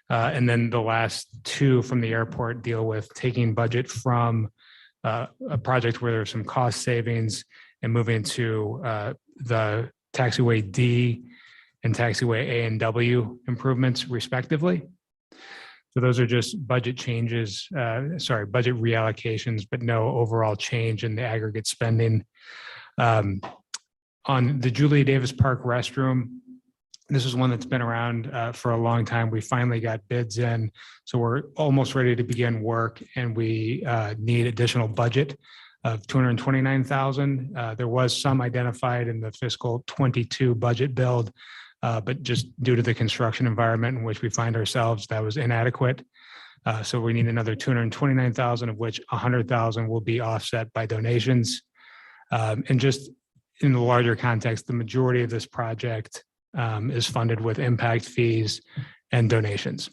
And then the last two from the airport deal with taking budget from a project where there's some cost savings and moving to the taxiway D and taxiway A and W improvements respectively. So those are just budget changes, budget reallocations, but no overall change in the aggregate spending. On the Julia Davis Park restroom, this is one that's been around for a long time. We finally got bids in, so we're almost ready to begin work, and we need additional budget of $229,000. There was some identified in the fiscal 22 budget build, but just due to the construction environment in which we find ourselves, that was inadequate. So we need another $229,000, of which $100,000 will be offset by donations. And just in the larger context, the majority of this project is funded with impact fees and donations.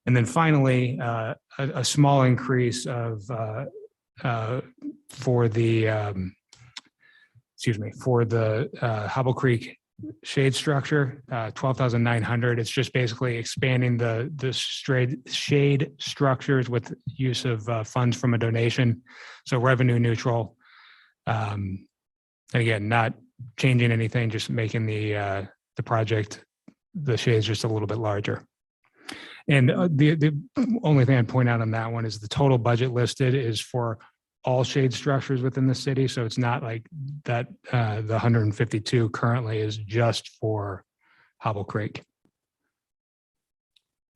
And then finally, a small increase of for the Hobble Creek shade structure, $12,900. It's just basically expanding the shade structures with use of funds from a donation, so revenue neutral. And again, not changing anything, just making the project, the shades just a little bit larger. And the only thing I'd point out on that one is the total budget listed is for all shade structures within the city. So it's not like that the 152 currently is just for Hobble Creek.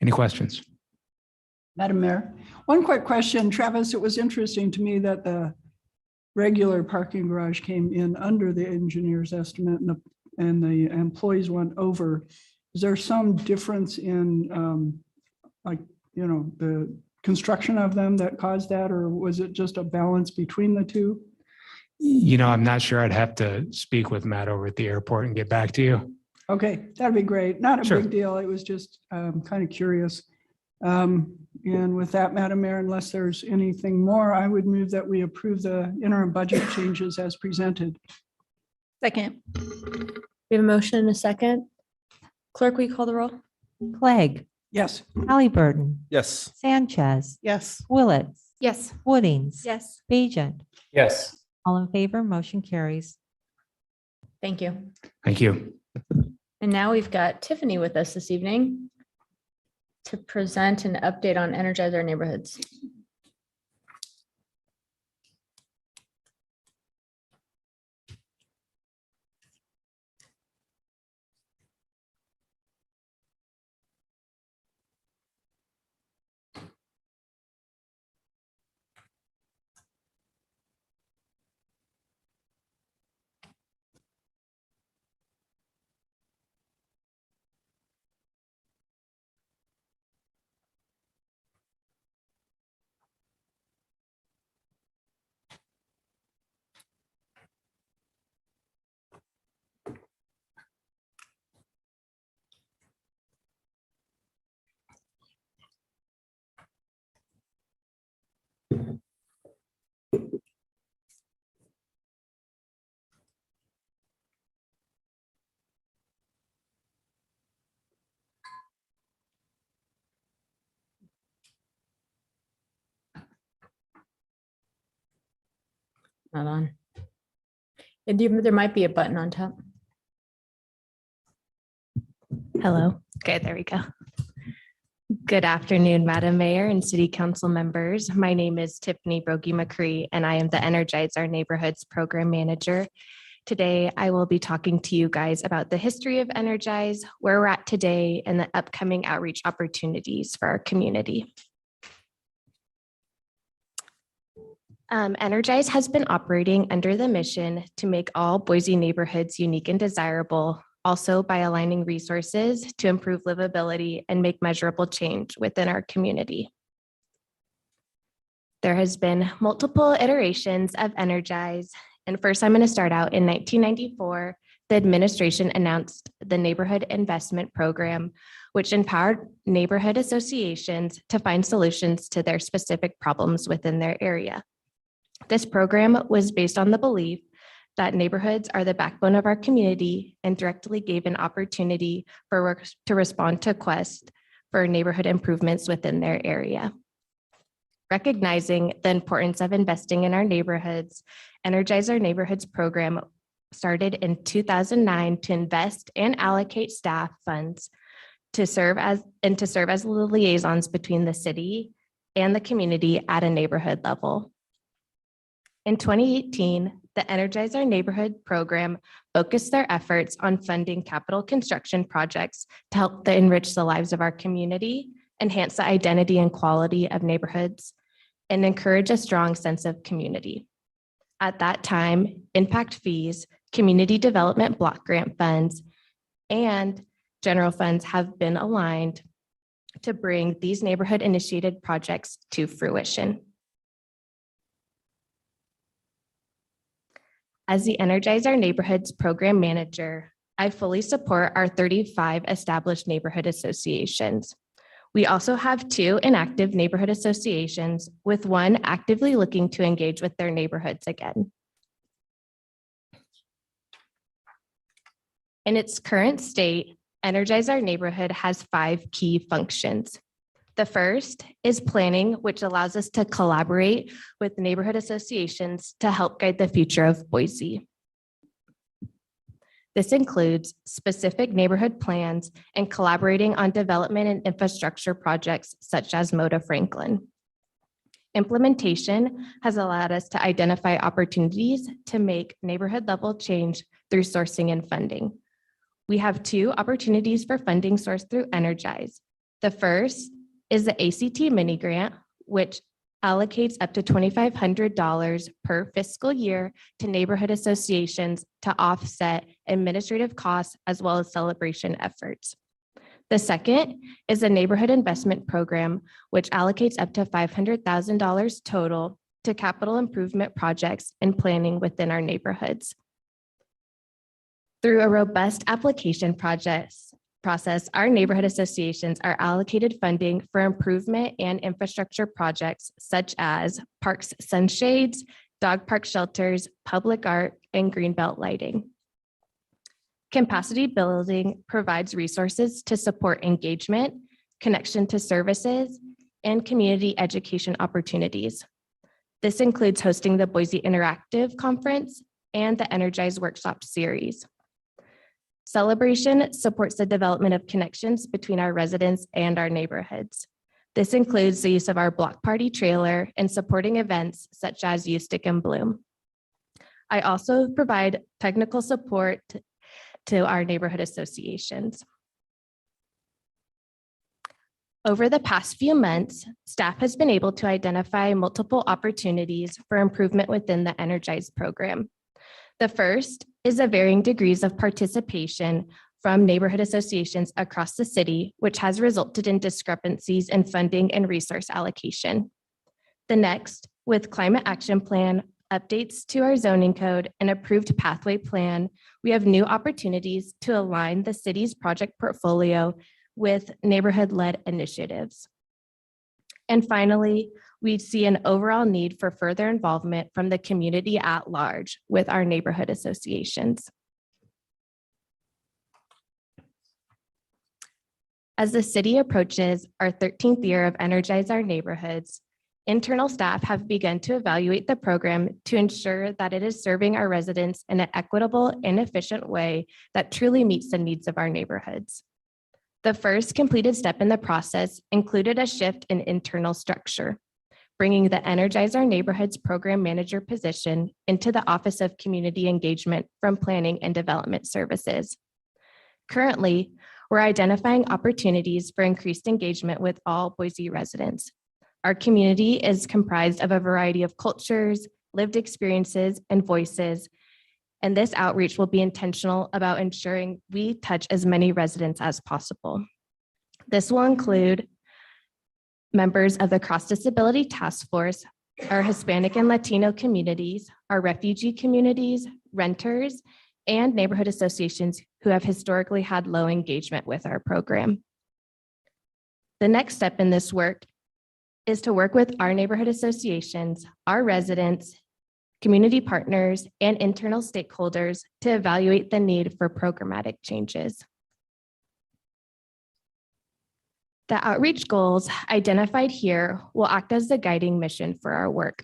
Any questions? Madam Mayor, one quick question. Travis, it was interesting to me that the regular parking garage came in under the engineer's estimate and the employees went over. Is there some difference in the construction of them that caused that, or was it just a balance between the two? I'm not sure. I'd have to speak with Matt over at the airport and get back to you. Okay, that'd be great. Not a Sure. big deal. It was just kind of curious. And with that, Madam Mayor, unless there's anything more, I would move that we approve the interim budget changes as presented. Second. We have a motion and a second. Clerk, will you call the roll? Clegg, Yes. Halliburton, Yes. Sanchez, Yes. Willetts, Yes. Woodings, Yes. Bajent. Yes. All in favor, motion carries. Thank you. Thank you. And now we've got Tiffany with us this evening to present an update on Energizer neighborhoods. Not on. And there might be a button on top. Hello. Okay, there we go. Good afternoon, Madam Mayor and City Council members. My name is Tiffany Brogy-McCree, and I am the Energizer Neighborhoods Program Manager. Today, I will be talking to you guys about the history of Energize, where we're at today, and the upcoming outreach opportunities for our community. Energize has been operating under the mission to make all Boise neighborhoods unique and desirable, also by aligning resources to improve livability and make measurable change within our community. There has been multiple iterations of Energize, and first I'm going to start out in 1994. The administration announced the Neighborhood Investment Program, which empowered neighborhood associations to find solutions to their specific problems within their area. This program was based on the belief that neighborhoods are the backbone of our community and directly gave an opportunity to respond to requests for neighborhood improvements within their area. Recognizing the importance of investing in our neighborhoods, Energizer Neighborhoods program started in 2009 to invest and allocate staff funds to serve as the liaisons between the city and the community at a neighborhood level. In 2018, the Energizer Neighborhood program focused their efforts on funding capital construction projects to help enrich the lives of our community, enhance the identity and quality of neighborhoods, and encourage a strong sense of community. At that time, impact fees, community development block grant funds, and general funds have been aligned to bring these neighborhood-initiated projects to fruition. As the Energizer Neighborhoods program manager, I fully support our 35 established neighborhood associations. We also have 2 inactive neighborhood associations, with 1 actively looking to engage with their neighborhoods again. In its current state, Energizer Neighborhood has 5 key functions. The first is planning, which allows us to collaborate with neighborhood associations to help guide the future of Boise. This includes specific neighborhood plans and collaborating on development and infrastructure projects such as Moda Franklin. Implementation has allowed us to identify opportunities to make neighborhood level change through sourcing and funding. We have 2 opportunities for funding sourced through Energize. The first is the ACT mini grant, which allocates up to $2,500 per fiscal year to neighborhood associations to offset administrative costs as well as celebration efforts. The second is the Neighborhood Investment Program, which allocates up to $500,000 total to capital improvement projects and planning within our neighborhoods. Through a robust application process, our neighborhood associations are allocated funding for improvement and infrastructure projects such as parks, sunshades, dog park shelters, public art, and greenbelt lighting. Capacity building provides resources to support engagement, connection to services, and community education opportunities. This includes hosting the Boise Interactive Conference and the Energize Workshop Series. Celebration supports the development of connections between our residents and our neighborhoods. This includes the use of our block party trailer and supporting events such as You Stick and Bloom. I also provide technical support to our neighborhood associations. Over the past few months, staff has been able to identify multiple opportunities for improvement within the Energize program. The first is the varying degrees of participation from neighborhood associations across the city, which has resulted in discrepancies in funding and resource allocation. The next, with climate action plan, updates to our zoning code, and approved pathway plan, we have new opportunities to align the city's project portfolio with neighborhood-led initiatives. And finally, we see an overall need for further involvement from the community at large with our neighborhood associations. As the city approaches our 13th year of Energize Our Neighborhoods, internal staff have begun to evaluate the program to ensure that it is serving our residents in an equitable and efficient way that truly meets the needs of our neighborhoods. The first completed step in the process included a shift in internal structure, bringing the Energize Our Neighborhoods program manager position into the Office of Community Engagement from Planning and Development Services. Currently, we're identifying opportunities for increased engagement with all Boise residents. Our community is comprised of a variety of cultures, lived experiences, and voices, and this outreach will be intentional about ensuring we touch as many residents as possible. This will include members of the Cross Disability Task Force, our Hispanic and Latino communities, our refugee communities, renters, and neighborhood associations who have historically had low engagement with our program. The next step in this work is to work with our neighborhood associations, our residents, community partners, and internal stakeholders to evaluate the need for programmatic changes. The outreach goals identified here will act as the guiding mission for our work.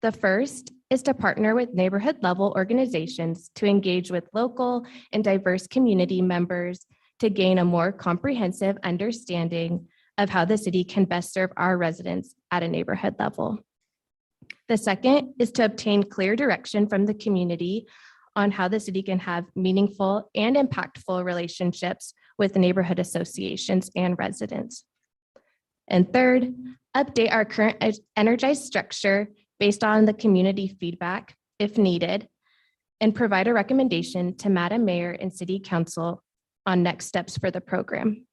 The first is to partner with neighborhood level organizations to engage with local and diverse community members to gain a more comprehensive understanding of how the city can best serve our residents at a neighborhood level. The second is to obtain clear direction from the community on how the city can have meaningful and impactful relationships with neighborhood associations and residents. And third, update our current energized structure based on the community feedback, if needed, and provide a recommendation to Madam Mayor and City Council on next steps for the program.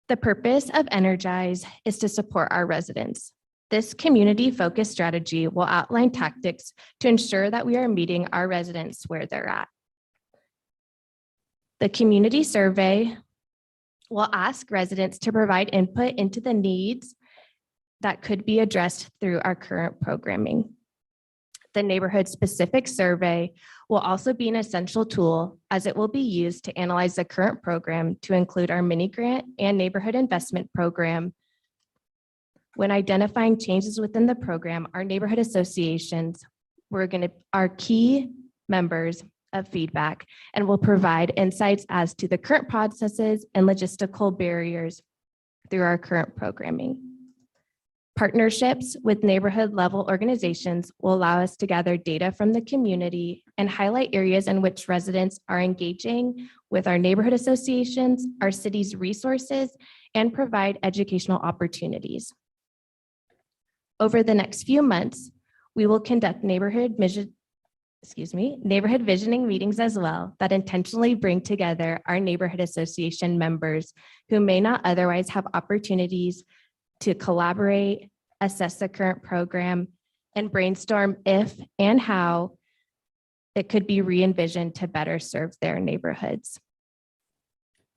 The purpose of Energize is to support our residents. This community-focused strategy will outline tactics to ensure that we are meeting our residents where they're at. The community survey will ask residents to provide input into the needs that could be addressed through our current programming. The neighborhood-specific survey will also be an essential tool as it will be used to analyze the current program to include our mini grant and neighborhood investment program. When identifying changes within the program, our neighborhood associations are key members of feedback and will provide insights as to the current processes and logistical barriers through our current programming. Partnerships with neighborhood level organizations will allow us to gather data from the community and highlight areas in which residents are engaging with our neighborhood associations, our city's resources, and provide educational opportunities. Over the next few months, we will conduct neighborhood visioning meetings as well that intentionally bring together our neighborhood association members who may not otherwise have opportunities to collaborate, assess the current program, and brainstorm if and how it could be re-envisioned to better serve their neighborhoods.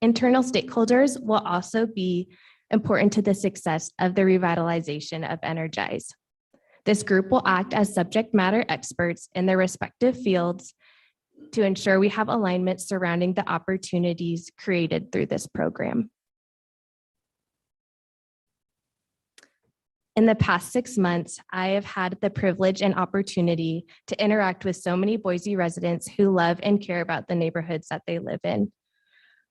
Internal stakeholders will also be important to the success of the revitalization of Energize. This group will act as subject matter experts in their respective fields to ensure we have alignment surrounding the opportunities created through this program. In the past 6 months, I have had the privilege and opportunity to interact with so many Boise residents who love and care about the neighborhoods that they live in.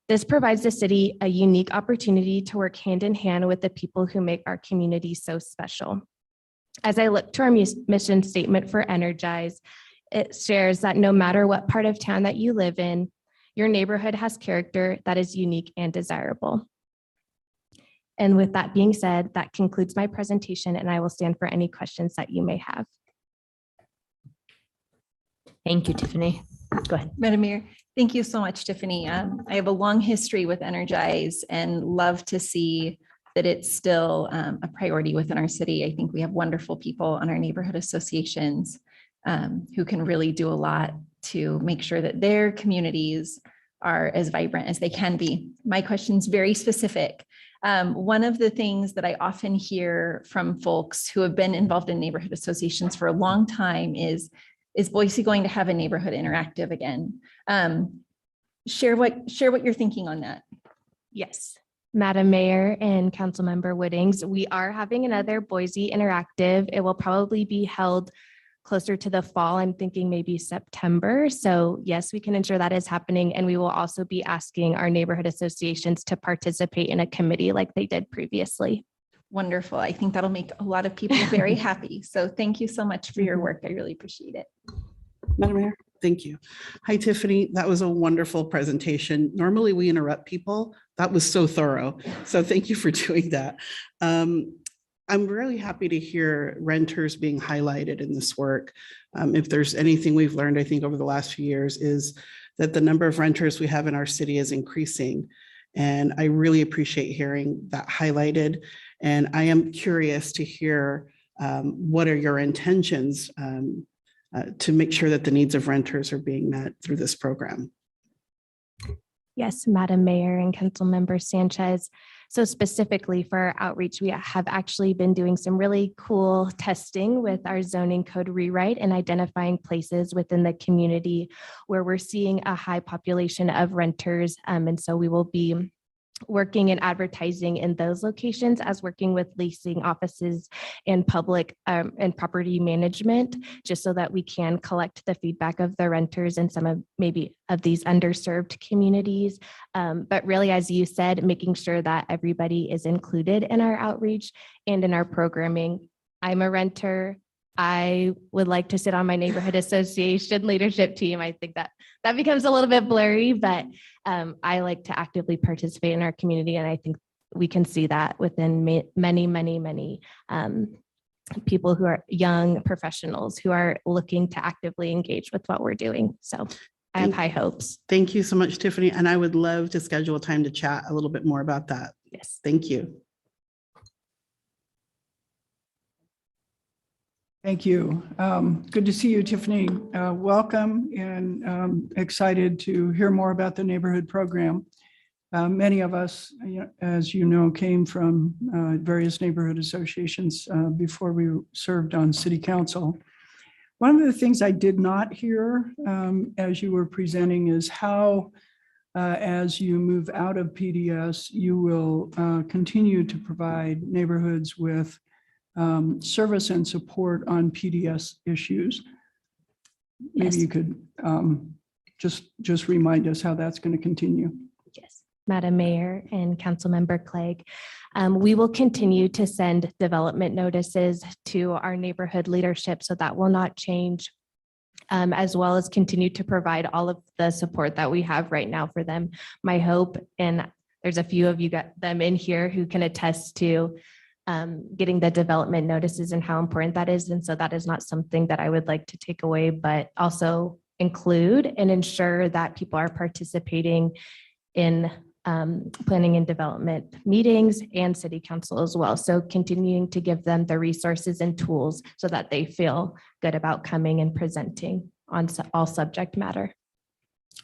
This provides the city a unique opportunity to work hand in hand with the people who make our community so special. As I look to our mission statement for Energize, it shares that no matter what part of town that you live in, your neighborhood has character that is unique and desirable. And with that being said, that concludes my presentation, and I will stand for any questions that you may have. Thank you, Tiffany. Go ahead. Madam Mayor, thank you so much, Tiffany. I have a long history with Energize and love to see that it's still a priority within our city. I think we have wonderful people on our neighborhood associations who can really do a lot to make sure that their communities are as vibrant as they can be. My question's very specific. One of the things that I often hear from folks who have been involved in neighborhood associations for a long time is Boise going to have a neighborhood interactive again? Share what you're thinking on that. Yes, Madam Mayor and Councilmember Woodings, we are having another Boise interactive. It will probably be held closer to the fall. I'm thinking maybe September. So yes, we can ensure that is happening. And we will also be asking our neighborhood associations to participate in a committee like they did previously. Wonderful. I think that'll make a lot of people very happy. So thank you so much for your work. I really appreciate it. Madam Mayor, thank you. Hi, Tiffany. That was a wonderful presentation. Normally we interrupt people. That was so thorough. So thank you for doing that. I'm really happy to hear renters being highlighted in this work. If there's anything we've learned, I think over the last few years is that the number of renters we have in our city is increasing. And I really appreciate hearing that highlighted. And I am curious to hear what are your intentions to make sure that the needs of renters are being met through this program. Yes, Madam Mayor and Councilmember Sanchez. So specifically for our outreach, we have actually been doing some really cool testing with our zoning code rewrite and identifying places within the community where we're seeing a high population of renters. And so we will be working in advertising in those locations as working with leasing offices and public and property management, just so that we can collect the feedback of the renters and some of maybe of these underserved communities. But really, as you said, making sure that everybody is included in our outreach and in our programming. I'm a renter. I would like to sit on my neighborhood association leadership team. I think that becomes a little bit blurry, but I like to actively participate in our community. And I think we can see that within many people who are young professionals who are looking to actively engage with what we're doing. So I have high hopes. Thank you so much, Tiffany. And I would love to schedule a time to chat a little bit more about that. Yes. Thank you. Thank you. Good to see you, Tiffany. Welcome, and excited to hear more about the neighborhood program. Many of us, as you know, came from various neighborhood associations before we served on city council. One of the things I did not hear as you were presenting is how, as you move out of PDS, you will continue to provide neighborhoods with service and support on PDS issues. Maybe Yes. you could just remind us how that's going to continue. Yes, Madam Mayor and Councilmember Clegg. We will continue to send development notices to our neighborhood leadership, so that will not change, as well as continue to provide all of the support that we have right now for them. My hope, and there's a few of you got them in here who can attest to getting the development notices and how important that is. And so that is not something that I would like to take away, but also include and ensure that people are participating in planning and development meetings and city council as well. So continuing to give them the resources and tools so that they feel good about coming and presenting on all subject matter.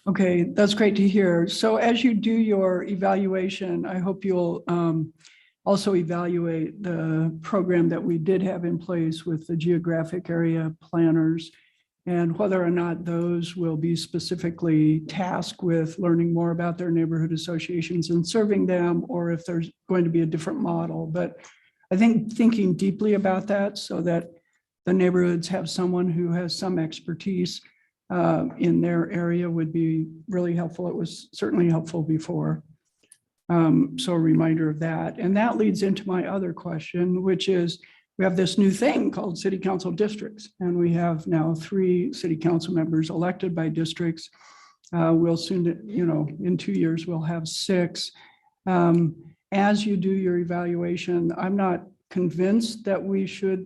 Okay, that's great to hear. So as you do your evaluation, I hope you'll also evaluate the program that we did have in place with the geographic area planners, and whether or not those will be specifically tasked with learning more about their neighborhood associations and serving them, or if there's going to be a different model. But I think thinking deeply about that so that the neighborhoods have someone who has some expertise in their area would be really helpful. It was certainly helpful before. So a reminder of that. And that leads into my other question, which is, we have this new thing called city council districts, and we have now 3 city council members elected by districts. We'll soon, in 2 years, we'll have 6. As you do your evaluation, I'm not convinced that we should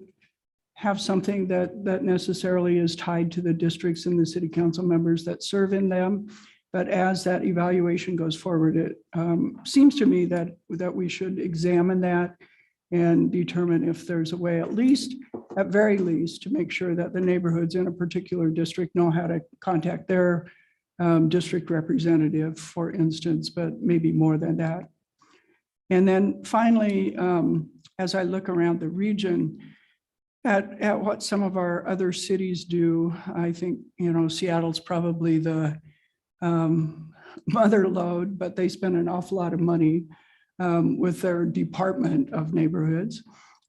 have something that necessarily is tied to the districts and the city council members that serve in them. But as that evaluation goes forward, it seems to me that we should examine that and determine if there's a way, at very least, to make sure that the neighborhoods in a particular district know how to contact their district representative, for instance, but maybe more than that. And then finally, as I look around the region at what some of our other cities do, I think, Seattle's probably the mother lode, but they spend an awful lot of money with their Department of Neighborhoods.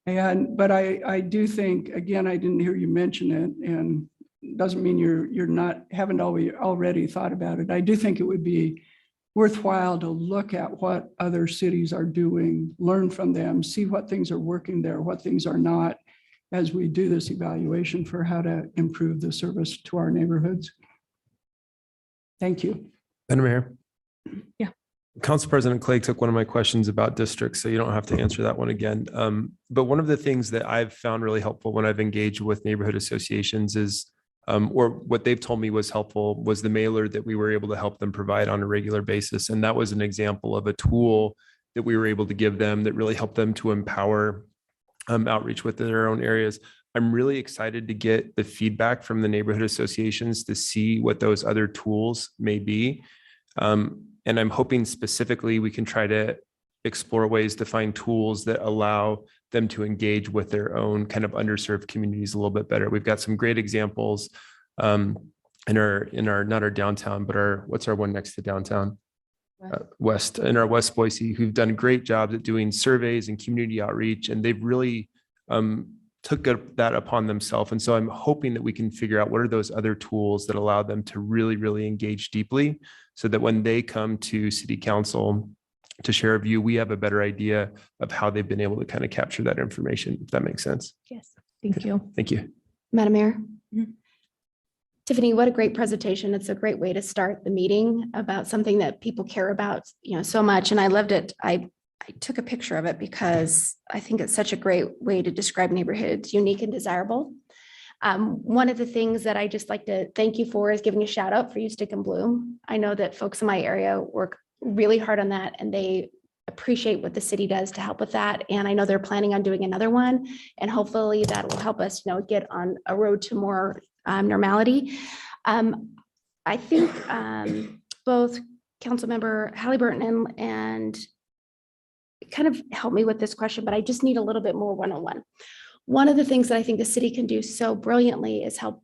But I do think, again, I didn't hear you mention it, and doesn't mean haven't already thought about it. I do think it would be worthwhile to look at what other cities are doing, learn from them, see what things are working there, what things are not, as we do this evaluation for how to improve the service to our neighborhoods. Thank you. Madam Mayor. Yeah. Council President Clegg took one of my questions about districts, so you don't have to answer that one again. But one of the things that I've found really helpful when I've engaged with neighborhood associations is, or what they've told me was helpful, was the mailer that we were able to help them provide on a regular basis. And that was an example of a tool that we were able to give them that really helped them to empower outreach within their own areas. I'm really excited to get the feedback from the neighborhood associations to see what those other tools may be. And I'm hoping specifically we can try to explore ways to find tools that allow them to engage with their own kind of underserved communities a little bit better. We've got some great examples in our not our downtown, but what's our one next to downtown? West in our West Boise, who've done great jobs at doing surveys and community outreach, and they've really took that upon themselves. And so I'm hoping that we can figure out what are those other tools that allow them to really, really engage deeply, so that when they come to City Council to share a view, we have a better idea of how they've been able to kind of capture that information, if that makes sense. Yes, thank you. Thank you. Madam Mayor. Mhm. Tiffany, what a great presentation. It's a great way to start the meeting about something that people care about, so much. And I loved it. I took a picture of it because I think it's such a great way to describe neighborhoods, unique and desirable. One of the things that I just like to thank you for is giving a shout out for You Stick and Bloom. I know that folks in my area work really hard on that, and they appreciate what the city does to help with that. And I know they're planning on doing another one, and hopefully that will help us, get on a road to more normality. I think both Councilmember Halliburton and kind of help me with this question, but I just need a little bit more one-on-one. One of the things that I think the city can do so brilliantly is help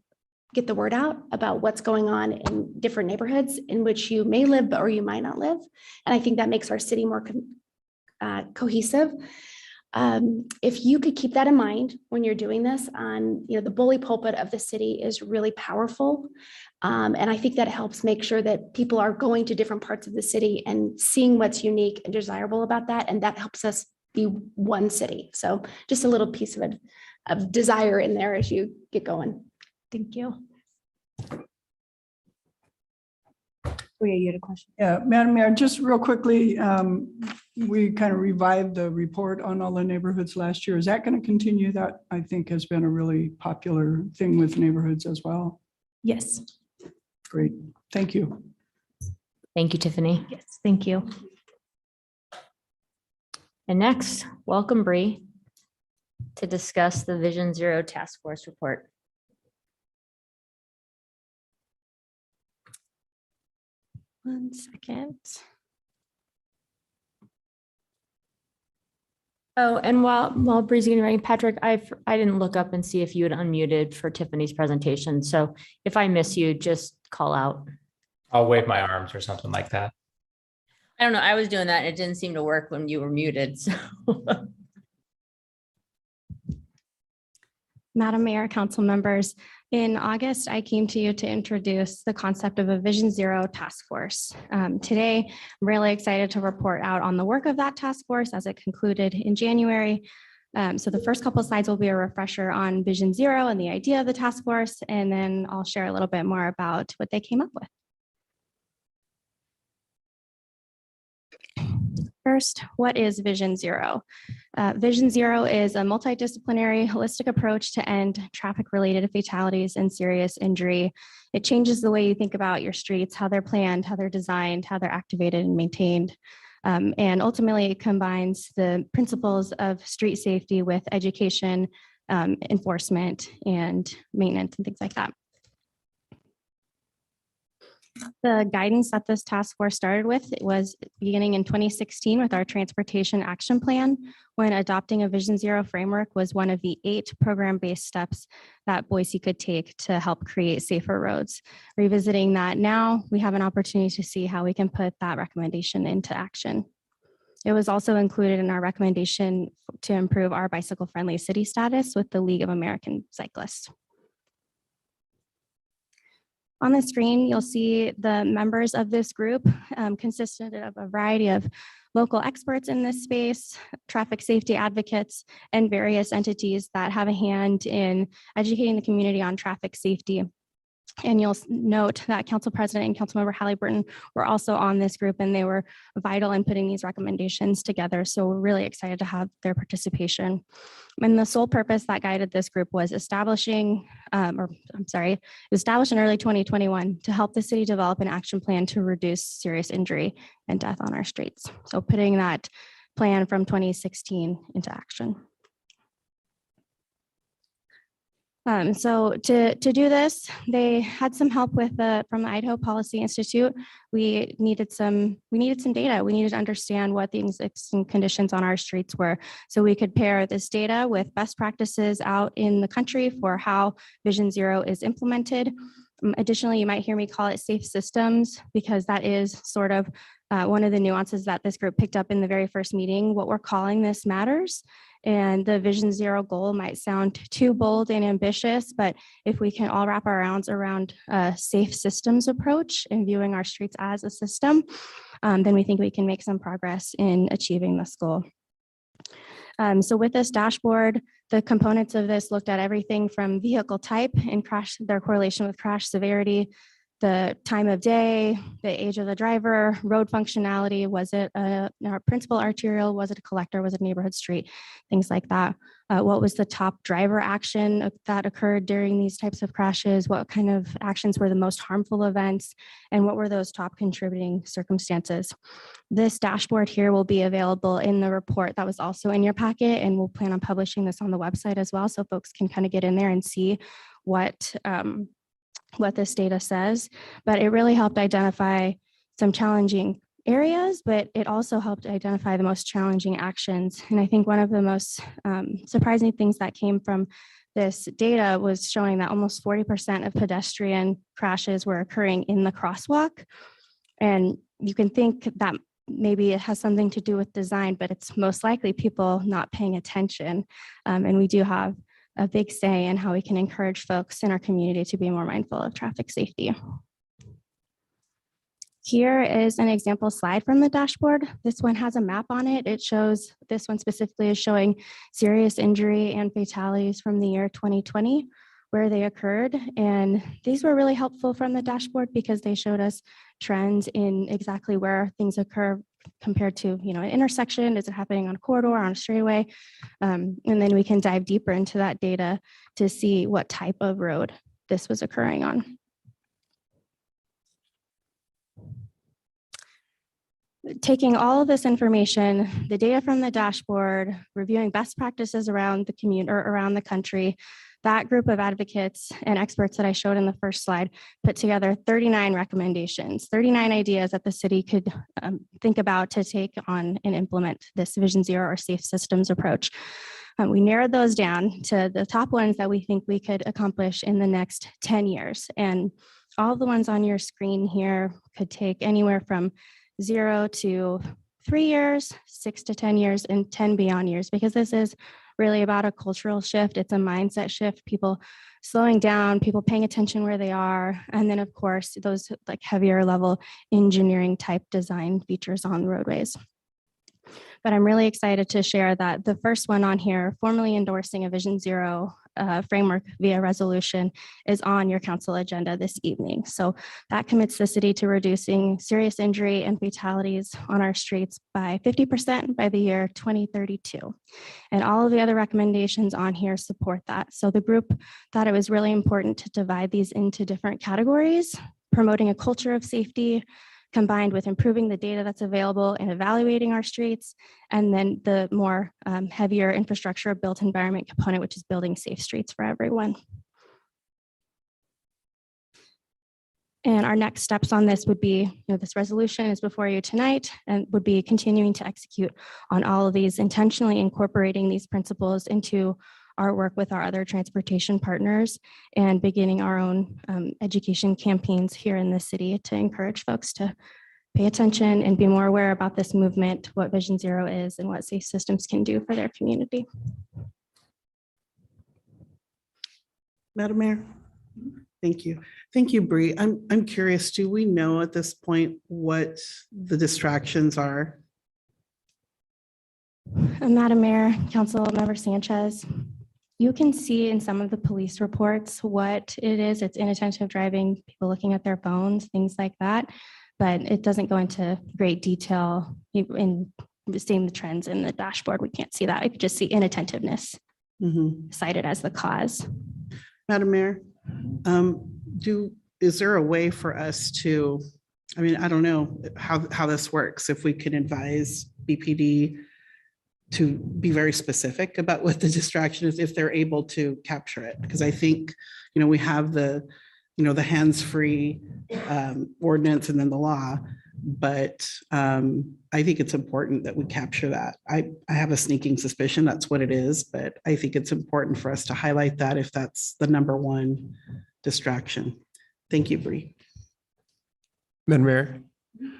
get the word out about what's going on in different neighborhoods in which you may live or you might not live. And I think that makes our city more cohesive. If you could keep that in mind when you're doing this on, the bully pulpit of the city is really powerful. And I think that helps make sure that people are going to different parts of the city and seeing what's unique and desirable about that. And that helps us be one city. So just a little piece of desire in there as you get going. Thank you. You had a question? Yeah, Madam Mayor, just real quickly, we kind of revived the report on all the neighborhoods last year. Is that going to continue? That I think has been a really popular thing with neighborhoods as well. Yes. Great, thank you. Thank you, Tiffany. Yes, thank you. And next, welcome Bree to discuss the Vision Zero Task Force report. One second. Oh, and while Bree's getting ready, Patrick, I didn't look up and see if you had unmuted for Tiffany's presentation. So if I miss you, just call out. I'll wave my arms or something like that. I don't know. I was doing that. And it didn't seem to work when you were muted. So. Madam Mayor, council members, in August, I came to you to introduce the concept of a Vision Zero task force. Today, I'm really excited to report out on the work of that task force as it concluded in January. So the first couple of slides will be a refresher on Vision Zero and the idea of the task force, and then I'll share a little bit more about what they came up with. First, what is Vision Zero? Vision Zero is a multidisciplinary, holistic approach to end traffic-related fatalities and serious injury. It changes the way you think about your streets, how they're planned, how they're designed, how they're activated and maintained. And ultimately, it combines the principles of street safety with education, enforcement, and maintenance and things like that. The guidance that this task force started with, it was beginning in 2016 with our transportation action plan, when adopting a Vision Zero framework was one of the 8 program-based steps that Boise could take to help create safer roads. Revisiting that now, we have an opportunity to see how we can put that recommendation into action. It was also included in our recommendation to improve our bicycle-friendly city status with the League of American Cyclists. On the screen, you'll see the members of this group consisted of a variety of local experts in this space, traffic safety advocates, and various entities that have a hand in educating the community on traffic safety. And you'll note that Council President and Councilmember Halliburton were also on this group, and they were vital in putting these recommendations together. So we're really excited to have their participation. And the sole purpose that guided this group was established in early 2021 to help the city develop an action plan to reduce serious injury and death on our streets. So putting that plan from 2016 into action. So to do this, they had some help with from the Idaho Policy Institute. We needed some data. We needed to understand what the existing conditions on our streets were, so we could pair this data with best practices out in the country for how Vision Zero is implemented. Additionally, you might hear me call it safe systems, because that is sort of one of the nuances that this group picked up in the very first meeting, what we're calling this matters. And the Vision Zero goal might sound too bold and ambitious, but if we can all wrap our arms around a safe systems approach and viewing our streets as a system, then we think we can make some progress in achieving this goal. So with this dashboard, the components of this looked at everything from vehicle type and their correlation with crash severity, the time of day, the age of the driver, road functionality, was it a principal arterial, was it a collector, was it a neighborhood street, things like that. What was the top driver action that occurred during these types of crashes? What kind of actions were the most harmful events? And what were those top contributing circumstances? This dashboard here will be available in the report that was also in your packet, and we'll plan on publishing this on the website as well, so folks can kind of get in there and see what this data says. But it really helped identify some challenging areas, but it also helped identify the most challenging actions. And I think one of the most surprising things that came from this data was showing that almost 40% of pedestrian crashes were occurring in the crosswalk. And you can think that maybe it has something to do with design, but it's most likely people not paying attention. And we do have a big say in how we can encourage folks in our community to be more mindful of traffic safety. Here is an example slide from the dashboard. This one has a map on it. It shows, this one specifically is showing serious injury and fatalities from the year 2020, where they occurred. And these were really helpful from the dashboard because they showed us trends in exactly where things occur compared to, an intersection. Is it happening on a corridor, on a straightaway? And then we can dive deeper into that data to see what type of road this was occurring on. Taking all of this information, the data from the dashboard, reviewing best practices around the community or around the country, that group of advocates and experts that I showed in the first slide put together 39 recommendations, 39 ideas that the city could think about to take on and implement this Vision Zero or safe systems approach. We narrowed those down to the top ones that we think we could accomplish in the next 10 years. And all the ones on your screen here could take anywhere from 0 to 3 years, 6 to 10 years, and 10 beyond years, because this is really about a cultural shift. It's a mindset shift, people slowing down, people paying attention where they are. And then of course, those like heavier level engineering type design features on roadways. But I'm really excited to share that the first one on here, formally endorsing a Vision Zero framework via resolution, is on your council agenda this evening. So that commits the city to reducing serious injury and fatalities on our streets by 50% by the year 2032. And all of the other recommendations on here support that. So the group thought it was really important to divide these into different categories, promoting a culture of safety, combined with improving the data that's available and evaluating our streets, and then the more heavier infrastructure built environment component, which is building safe streets for everyone. And our next steps on this would be, this resolution is before you tonight, and would be continuing to execute on all of these, intentionally incorporating these principles into our work with our other transportation partners, and beginning our own education campaigns here in the city to encourage folks to pay attention and be more aware about this movement, what Vision Zero is, and what safe systems can do for their community. Madam Mayor. Thank you. Thank you, Bree. I'm curious, do we know at this point what the distractions are? Madam Mayor, Council Member Sanchez, you can see in some of the police reports what it is. It's inattentive driving, people looking at their phones, things like that. But it doesn't go into great detail in seeing the trends in the dashboard. We can't see that. I could just see inattentiveness cited as the cause. Madam Mayor, is there a way for us to, I don't know how this works, if we can advise BPD to be very specific about what the distraction is, if they're able to capture it. Because I think, we have the hands-free ordinance and then the law, but I think it's important that we capture that. I have a sneaking suspicion that's what it is, but I think it's important for us to highlight that if that's the number one distraction. Thank you, Bree. Madam Mayor,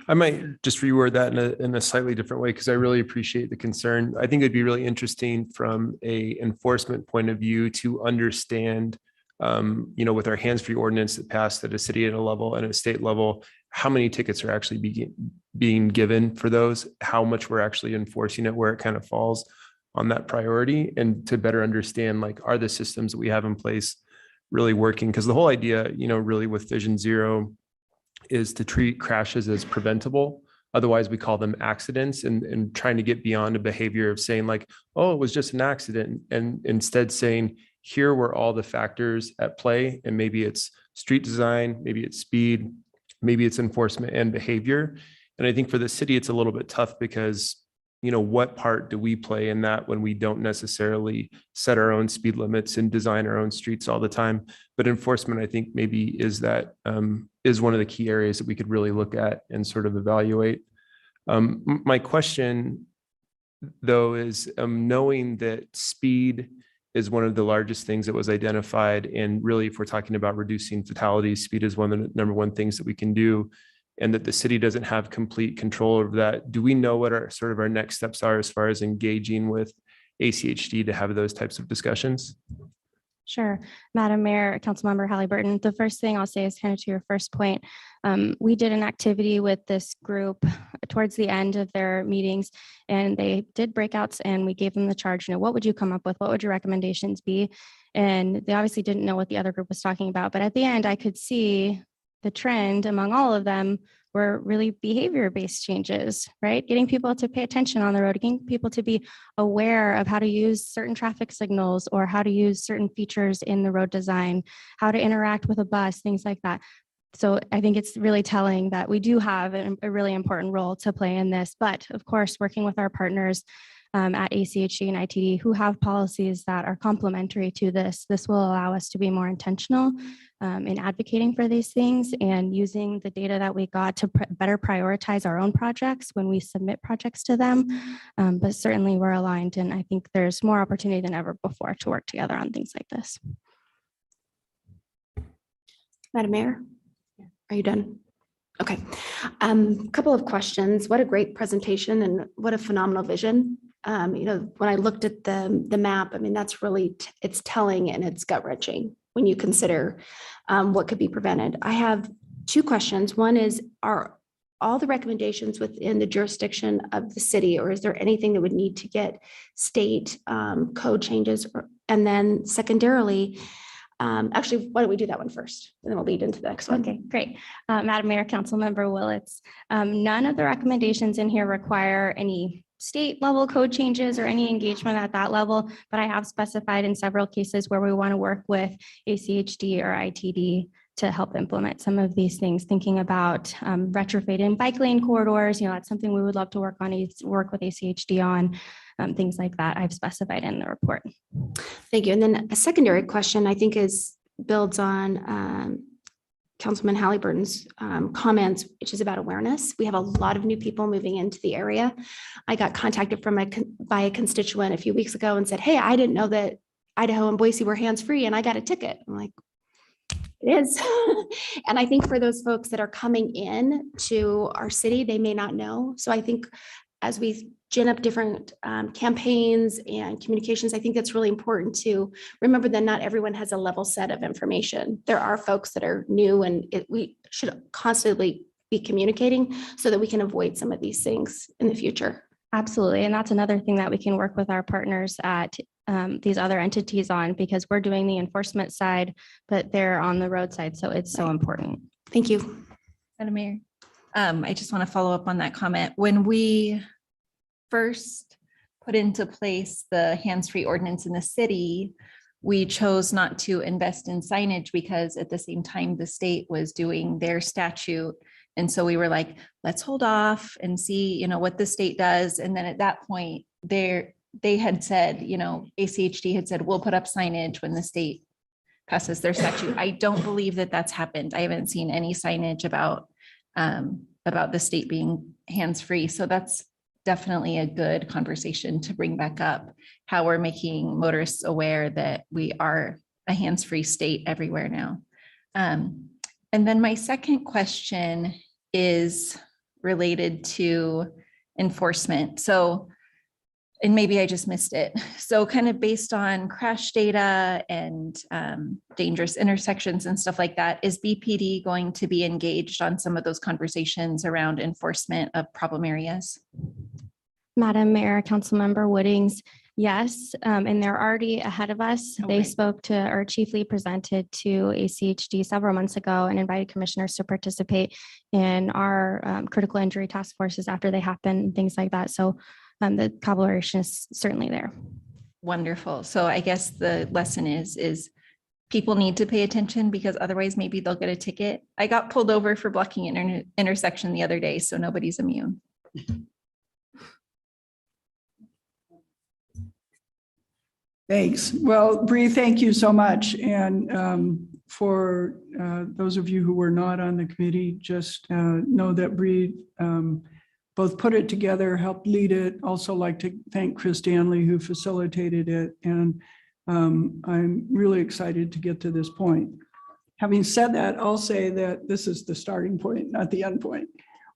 I might just reword that in a slightly different way because I really appreciate the concern. I think it'd be really interesting from a enforcement point of view to understand, with our hands-free ordinance that passed at a city at a level and at a state level, how many tickets are actually being given for those, how much we're actually enforcing it, where it kind of falls on that priority, and to better understand, like, are the systems that we have in place really working? Because the whole idea, really with Vision Zero is to treat crashes as preventable. Otherwise, we call them accidents, and trying to get beyond a behavior of saying like, oh, it was just an accident. And instead saying, here were all the factors at play. And maybe it's street design, maybe it's speed, maybe it's enforcement and behavior. And I think for the city, it's a little bit tough because, what part do we play in that when we don't necessarily set our own speed limits and design our own streets all the time? But enforcement, I think maybe is one of the key areas that we could really look at and sort of evaluate. My question, though, is knowing that speed is one of the largest things that was identified. And really, if we're talking about reducing fatalities, speed is one of the number one things that we can do, and that the city doesn't have complete control over that. Do we know what our next steps are as far as engaging with ACHD to have those types of discussions? Sure. Madam Mayor, Councilmember Halliburton, the first thing I'll say is kind of to your first point. We did an activity with this group towards the end of their meetings, and they did breakouts, and we gave them the charge, what would you come up with? What would your recommendations be? And they obviously didn't know what the other group was talking about, but at the end, I could see the trend among all of them were really behavior-based changes, right? Getting people to pay attention on the road, getting people to be aware of how to use certain traffic signals or how to use certain features in the road design, how to interact with a bus, things like that. So I think it's really telling that we do have a really important role to play in this. But of course, working with our partners at ACHD and ITD who have policies that are complementary to this will allow us to be more intentional in advocating for these things and using the data that we got to better prioritize our own projects when we submit projects to them. But certainly we're aligned, and I think there's more opportunity than ever before to work together on things like this. Madam Mayor, are you done? Okay. Couple of questions. What a great presentation and what a phenomenal vision. When I looked at the map, that's really, it's telling and it's gut wrenching when you consider what could be prevented. I have two questions. One is, are all the recommendations within the jurisdiction of the city, or is there anything that would need to get state code changes? And then secondarily, actually, why don't we do that one first, and then we'll lead into the next one. Okay, great. Madam Mayor, Councilmember Willetts, none of the recommendations in here require any state level code changes or any engagement at that level, but I have specified in several cases where we want to work with ACHD or ITD to help implement some of these things, thinking about retrofitting bike lane corridors. That's something we would love to work with ACHD on, things like that I've specified in the report. Thank you. And then a secondary question, I think, builds on Councilman Halliburton's comments, which is about awareness. We have a lot of new people moving into the area. I got contacted by a constituent a few weeks ago and said, hey, I didn't know that Idaho and Boise were hands-free and I got a ticket. I'm like, it is. And I think for those folks that are coming in to our city, they may not know. So I think as we gin up different campaigns and communications, I think that's really important to remember that not everyone has a level set of information. There are folks that are new, and we should constantly be communicating so that we can avoid some of these things in the future. Absolutely. And that's another thing that we can work with our partners at these other entities on, because we're doing the enforcement side, but they're on the road side. So it's so important. Thank you. Madam Mayor, I just want to follow up on that comment. When we first put into place the hands-free ordinance in the city, we chose not to invest in signage because at the same time the state was doing their statute. And so we were like, let's hold off and see, what the state does. And then at that point they had said, ACHD had said, we'll put up signage when the state passes their statute. I don't believe that that's happened. I haven't seen any signage about the state being hands-free. So that's definitely a good conversation to bring back up, how we're making motorists aware that we are a hands-free state everywhere now. And then my second question is, related to enforcement. So, and maybe I just missed it. So kind of based on crash data and dangerous intersections and stuff like that, is BPD going to be engaged on some of those conversations around enforcement of problem areas? Madam Mayor, Councilmember Woodings, yes, and they're already ahead of us. They Okay. spoke to, or chiefly presented to ACHD several months ago and invited commissioners to participate in our critical injury task forces after they happen and things like that. So the collaboration is certainly there. Wonderful. So I guess the lesson is people need to pay attention because otherwise maybe they'll get a ticket. I got pulled over for blocking an intersection the other day, so nobody's immune. Thanks. Well, Bree, thank you so much. And for those of you who were not on the committee, just know that Bree both put it together, helped lead it. Also like to thank Chris Danley who facilitated it. And I'm really excited to get to this point. Having said that, I'll say that this is the starting point, not the end point.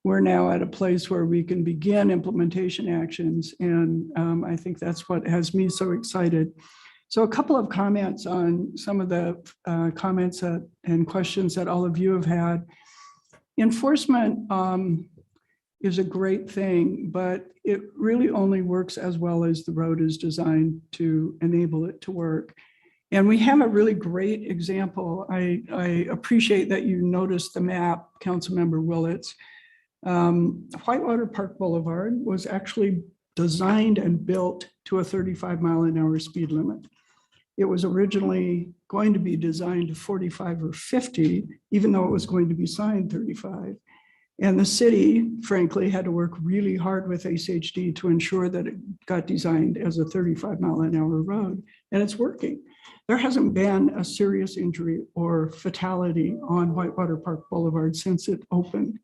We're now at a place where we can begin implementation actions. And I think that's what has me so excited. So a couple of comments on some of the comments and questions that all of you have had. Enforcement is a great thing, but it really only works as well as the road is designed to enable it to work. And we have a really great example. I appreciate that you noticed the map, Councilmember Willits. Whitewater Park Boulevard was actually designed and built to a 35-mile-an-hour speed limit. It was originally going to be designed to 45 or 50, even though it was going to be signed 35. And the city, frankly, had to work really hard with ACHD to ensure that it got designed as a 35-mile-an-hour road, and it's working. There hasn't been a serious injury or fatality on Whitewater Park Boulevard since it opened,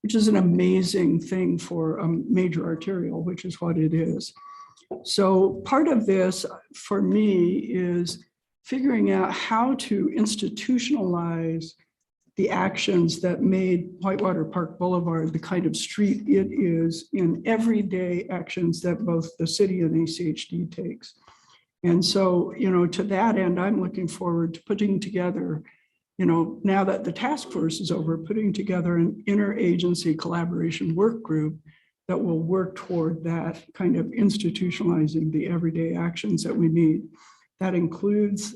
which is an amazing thing for a major arterial, which is what it is. So part of this for me is figuring out how to institutionalize the actions that made Whitewater Park Boulevard the kind of street it is in everyday actions that both the city and ACHD takes. And so, to that end, I'm looking forward to putting together, now that the task force is over, putting together an interagency collaboration work group that will work toward that kind of institutionalizing the everyday actions that we need. That includes,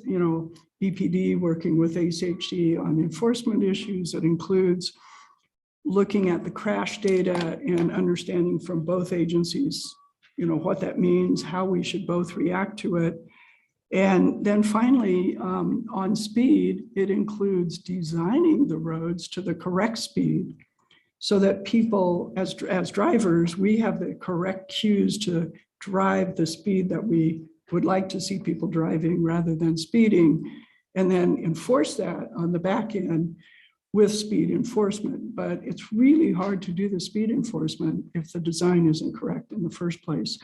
BPD working with ACHD on enforcement issues. It includes looking at the crash data and understanding from both agencies, what that means, how we should both react to it. And then finally, on speed, it includes designing the roads to the correct speed so that people, as drivers, we have the correct cues to drive the speed that we would like to see people driving rather than speeding, and then enforce that on the back end with speed enforcement. But it's really hard to do the speed enforcement if the design isn't correct in the first place.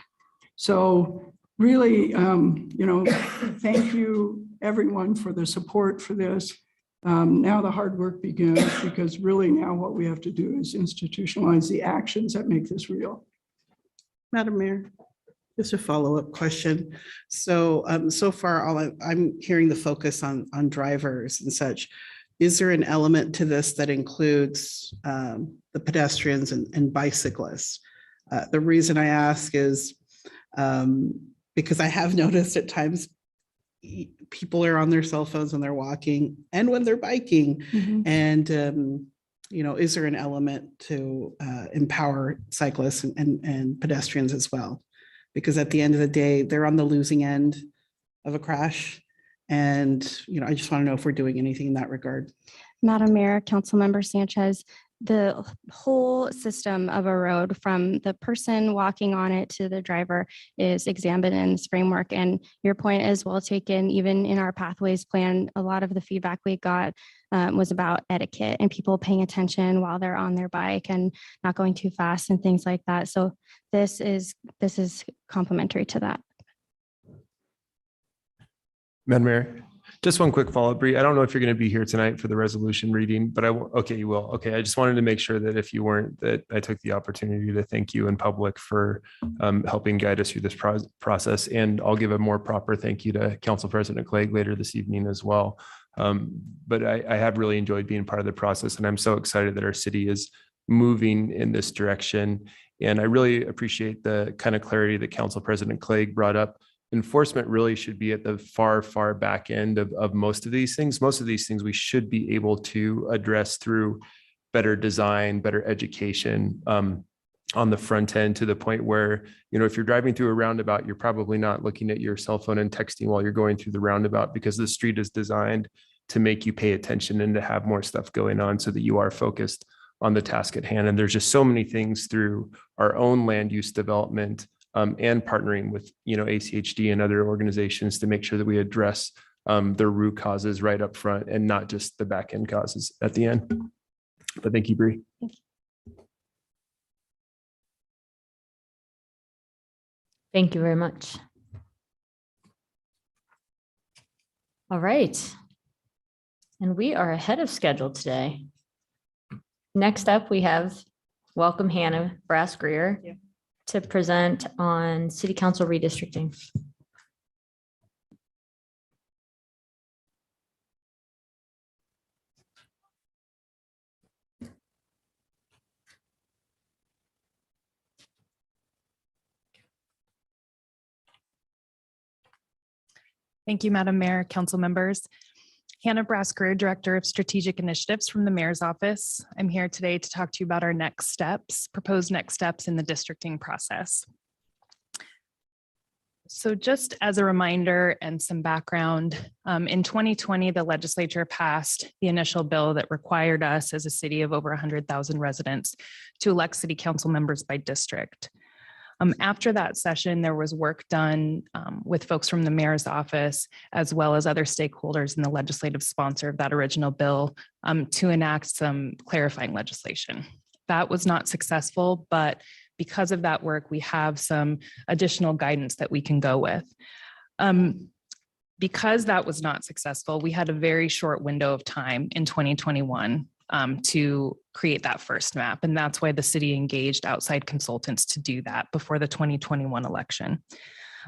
So really, thank you everyone for the support for this. Now the hard work begins, because really now what we have to do is institutionalize the actions that make this real. Madam Mayor, just a follow-up question. So, so far, I'm hearing the focus on drivers and such. Is there an element to this that includes the pedestrians and bicyclists? The reason I ask is because I have noticed at times people are on their cell phones when they're walking and when they're biking. Mm-hmm. And, is there an element to empower cyclists and pedestrians as well? Because at the end of the day, they're on the losing end of a crash. And, I just want to know if we're doing anything in that regard. Madam Mayor, Councilmember Sanchez, the whole system of a road, from the person walking on it to the driver, is examined in this framework. And your point is well taken. Even in our pathways plan, a lot of the feedback we got was about etiquette and people paying attention while they're on their bike and not going too fast and things like that. So this is complementary to that. Madam Mayor, Just one quick follow-up, Bree. I don't know if you're going to be here tonight for the resolution reading, but okay, you will. Okay, I just wanted to make sure that if you weren't, that I took the opportunity to thank you in public for helping guide us through this process. And I'll give a more proper thank you to Council President Clegg later this evening as well. But I have really enjoyed being part of the process, and I'm so excited that our city is moving in this direction. And I really appreciate the kind of clarity that Council President Clegg brought up. Enforcement really should be at the far back end of most of these things. Most of these things we should be able to address through better design, better education on the front end, to the point where, you know, if you're driving through a roundabout, you're probably not looking at your cell phone and texting while you're going through the roundabout, because the street is designed to make you pay attention and to have more stuff going on so that you are focused on the task at hand. And there's just so many things through our own land use development and partnering with, you know, ACHD and other organizations to make sure that we address the root causes right up front and not just the back end causes at the end. But thank you, Bree. Thank you very much. All right. And we are ahead of schedule today. Next up, we have welcome Hannah Brass-Greer to present on City Council redistricting. Thank you, Madam Mayor, council members. Hannah Brass-Greer, Director of Strategic Initiatives from the Mayor's Office. I'm here today to talk to you about our next steps, proposed next steps in the districting process. So just as a reminder and some background, in 2020, the legislature passed the initial bill that required us as a city of over 100,000 residents to elect city council members by district. After that session, there was work done with folks from the mayor's office, as well as other stakeholders in the legislative sponsor of that original bill to enact some clarifying legislation. That was not successful, but because of that work, we have some additional guidance that we can go with. Because that was not successful, we had a very short window of time in 2021 to create that first map. And that's why the city engaged outside consultants to do that before the 2021 election.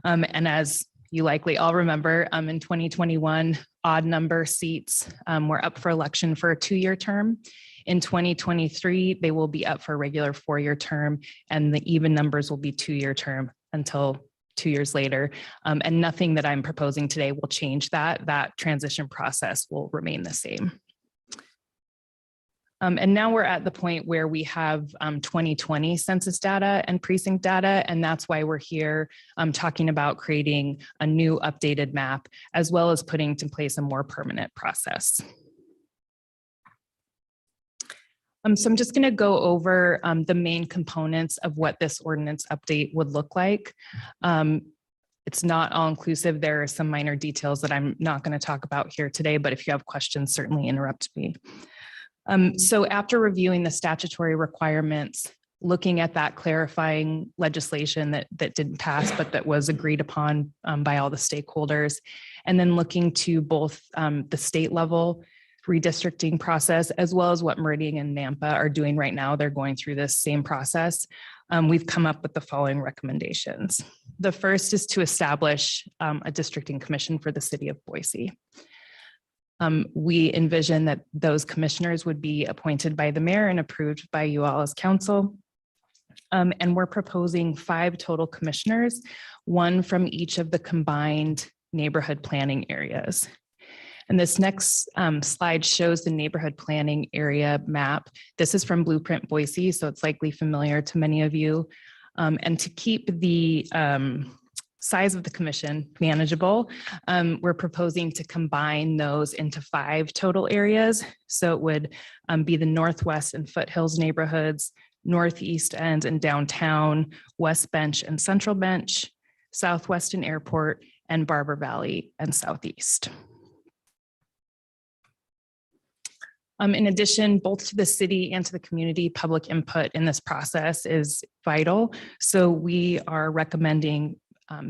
And as you likely all remember, in 2021, odd number seats were up for election for a 2-year term. In 2023, they will be up for a regular 4-year term, and the even numbers will be 2-year term until 2 years later. And nothing that I'm proposing today will change that. That transition process will remain the same. And now we're at the point where we have 2020 census data and precinct data, and that's why we're here talking about creating a new updated map, as well as putting into place a more permanent process. So I'm just going to go over the main components of what this ordinance update would look like. It's not all inclusive. There are some minor details that I'm not going to talk about here today, but if you have questions, certainly interrupt me. So after reviewing the statutory requirements, looking at that clarifying legislation that didn't pass, but that was agreed upon by all the stakeholders, and then looking to both the state level redistricting process, as well as what Meridian and Nampa are doing right now. They're going through this same process. We've come up with the following recommendations. The first is to establish a districting commission for the city of Boise. We envision that those commissioners would be appointed by the mayor and approved by you all as council. And we're proposing 5 total commissioners, 1 from each of the combined neighborhood planning areas. And this next slide shows the neighborhood planning area map. This is from Blueprint Boise, so it's likely familiar to many of you. And to keep the size of the commission manageable, we're proposing to combine those into 5 total areas. So it would be the Northwest and Foothills neighborhoods, Northeast End and Downtown, West Bench and Central Bench, Southwestern Airport, and Barber Valley and Southeast. In addition, both to the city and to the community, public input in this process is vital. So we are recommending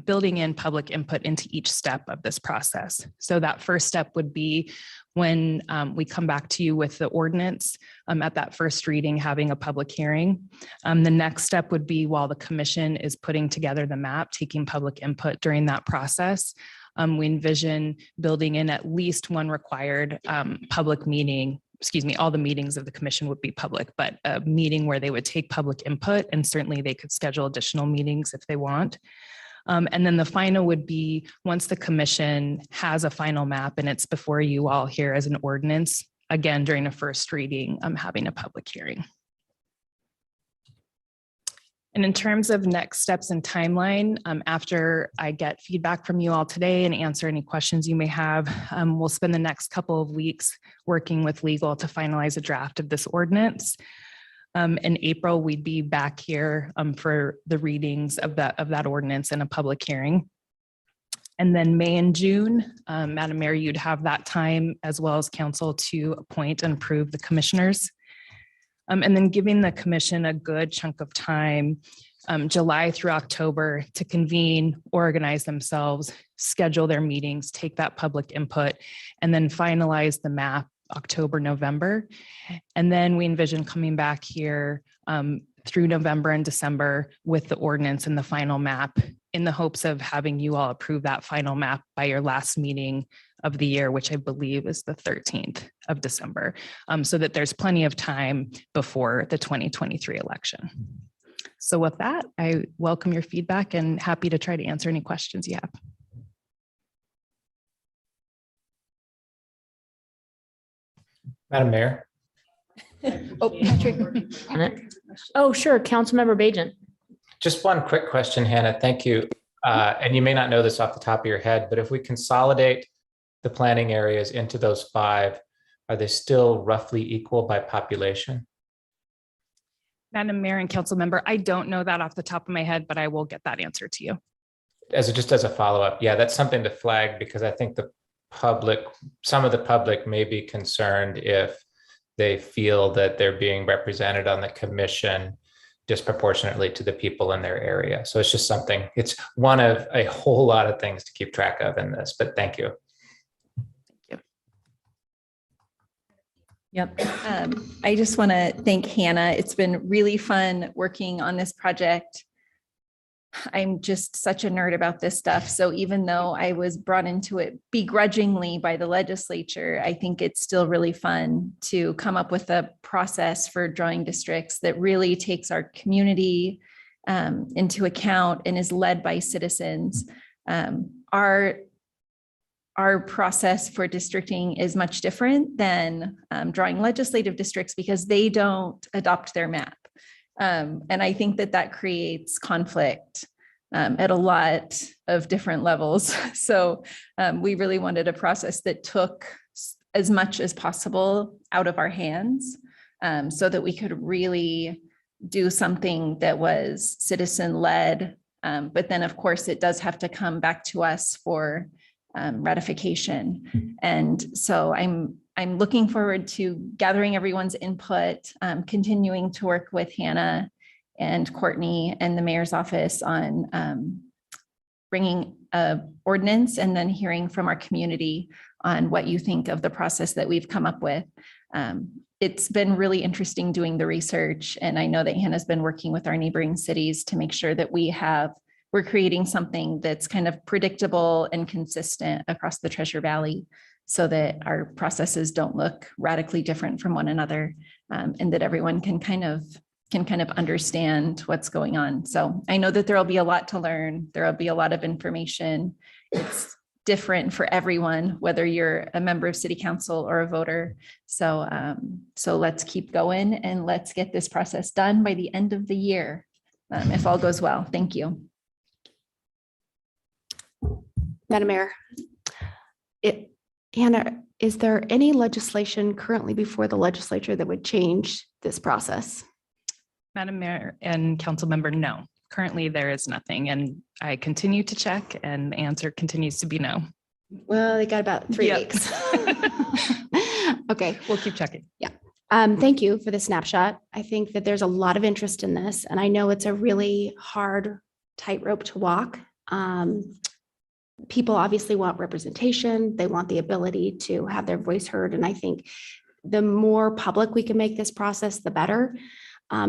building in public input into each step of this process. So that first step would be when we come back to you with the ordinance at that first reading, having a public hearing. The next step would be while the commission is putting together the map, taking public input during that process. We envision building in at least one required public meeting. All the meetings of the commission would be public, but a meeting where they would take public input, and certainly they could schedule additional meetings if they want. And then the final would be once the commission has a final map and it's before you all here as an ordinance, again, during a first reading, having a public hearing. And in terms of next steps and timeline, after I get feedback from you all today and answer any questions you may have, we'll spend the next couple of weeks working with legal to finalize a draft of this ordinance. In April, we'd be back here for the readings of that ordinance and a public hearing. And then May and June, Madam Mayor, you'd have that time as well as council to appoint and approve the commissioners. And then giving the commission a good chunk of time, July through October, to convene, organize themselves, schedule their meetings, take that public input, and then finalize the map October, November. And then we envision coming back here through November and December with the ordinance and the final map, in the hopes of having you all approve that final map by your last meeting of the year, which I believe is the 13th of December, so that there's plenty of time before the 2023 election. So with that, I welcome your feedback and happy to try to answer any questions you have. Madam Mayor, Oh, Patrick. Oh, sure. Councilmember Bajan. just one quick question, Hannah. Thank you. And you may not know this off the top of your head, but if we consolidate the planning areas into those 5, are they still roughly equal by population? Madam Mayor and council member, I don't know that off the top of my head, but I will get that answer to you. Just as a follow-up, yeah, that's something to flag, because I think the public, some of the public may be concerned if they feel that they're being represented on the commission disproportionately to the people in their area. So it's just something, it's one of a whole lot of things to keep track of in this, but thank you. Yep. I just want to thank Hannah. It's been really fun working on this project. I'm just such a nerd about this stuff. So even though I was brought into it begrudgingly by the legislature, I think it's still really fun to come up with a process for drawing districts that really takes our community into account and is led by citizens. Our process for districting is much different than drawing legislative districts because they don't adopt their map. And I think that creates conflict at a lot of different levels. So we really wanted a process that took as much as possible out of our hands so that we could really do something that was citizen-led. But then, of course, it does have to come back to us for ratification. And so I'm looking forward to gathering everyone's input, continuing to work with Hannah and Courtney and the mayor's office on bringing an ordinance and then hearing from our community on what you think of the process that we've come up with. It's been really interesting doing the research. And I know that Hannah's been working with our neighboring cities to make sure that we're creating something that's kind of predictable and consistent across the Treasure Valley so that our processes don't look radically different from one another, and that everyone can kind of understand what's going on. So I know that there'll be a lot to learn. There'll be a lot of information. It's different for everyone, whether you're a member of city council or a voter. So let's keep going and let's get this process done by the end of the year, if all goes well. Thank you. Madam Mayor, Hannah, is there any legislation currently before the legislature that would change this process? Madam Mayor and council member, no. Currently, there is nothing, and I continue to check, and the answer continues to be no. Well, they got about 3 Yep. weeks. Okay. We'll keep checking. Yeah. Thank you for the snapshot. I think that there's a lot of interest in this, and I know it's a really hard tightrope to walk People obviously want representation. They want the ability to have their voice heard. And I think the more public we can make this process, the better,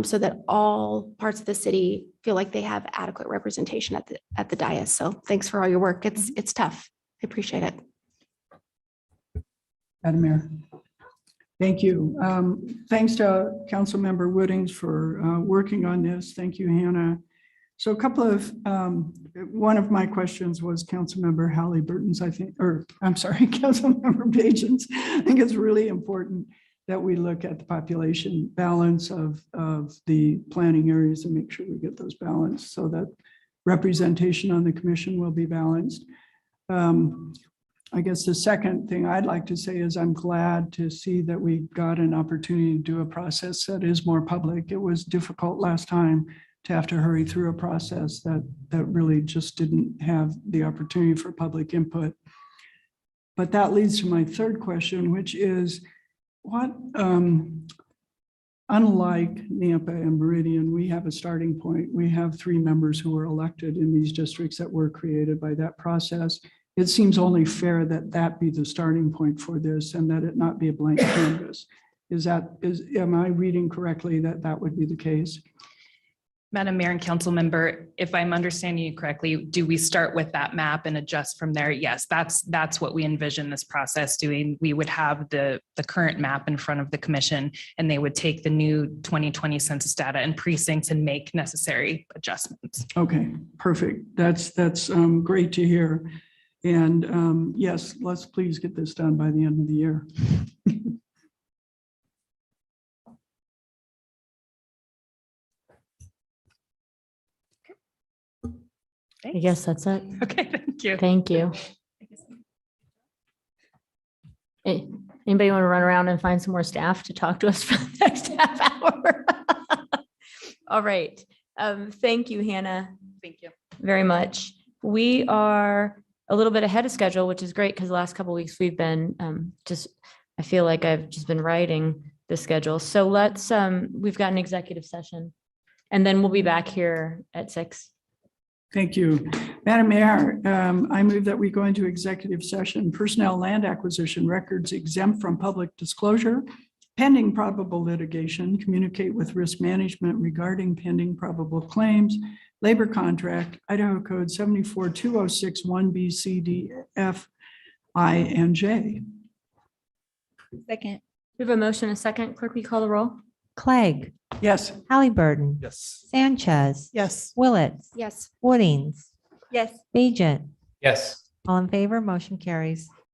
so that all parts of the city feel like they have adequate representation at the dais. So thanks for all your work. It's tough. I appreciate it. Madam Mayor. Thank you. Thanks to Councilmember Woodings for working on this. Thank you, Hannah. So a couple of, one of my questions was Councilmember Halliburton's, I think, or I'm sorry, Councilmember Bajan's. I think it's really important that we look at the population balance of the planning areas and make sure we get those balanced so that representation on the commission will be balanced. I guess the second thing I'd like to say is I'm glad to see that we got an opportunity to do a process that is more public. It was difficult last time to have to hurry through a process that really just didn't have the opportunity for public input. But that leads to my third question, which is what, unlike Nampa and Meridian, we have a starting point. We have 3 members who were elected in these districts that were created by that process. It seems only fair that that be the starting point for this and that it not be a blank canvas. Am I reading correctly that that would be the case? Madam Mayor and Council Member, if I'm understanding you correctly, do we start with that map and adjust from there? Yes, that's what we envision this process doing. We would have the current map in front of the commission and they would take the new 2020 census data and precincts and make necessary adjustments. Okay, perfect. That's great to hear. And yes, let's please get this done by the end of the year. I guess that's it. Okay, thank you. Thank you. Hey, anybody want to run around and find some more staff to talk to us for the next half hour? All right. Thank you, Hannah. Thank you. Very much. We are a little bit ahead of schedule, which is great because the last couple of weeks we've been I feel like I've just been writing the schedule. So let's, we've got an executive session and then we'll be back here at 6. Thank you. Madam Mayor, I move that we go into executive session, personnel, land acquisition, records exempt from public disclosure, pending probable litigation, communicate with risk management regarding pending probable claims, labor contract, Idaho Code 742061B, C, D, F, I, and J. Second. We have a motion, a second. Clerk, will you call the roll? Clegg, Yes. Halliburton, Yes. Sanchez, Yes. Willetts, Yes. Woodings, Yes. Bajent. Yes. All in favor, motion carries.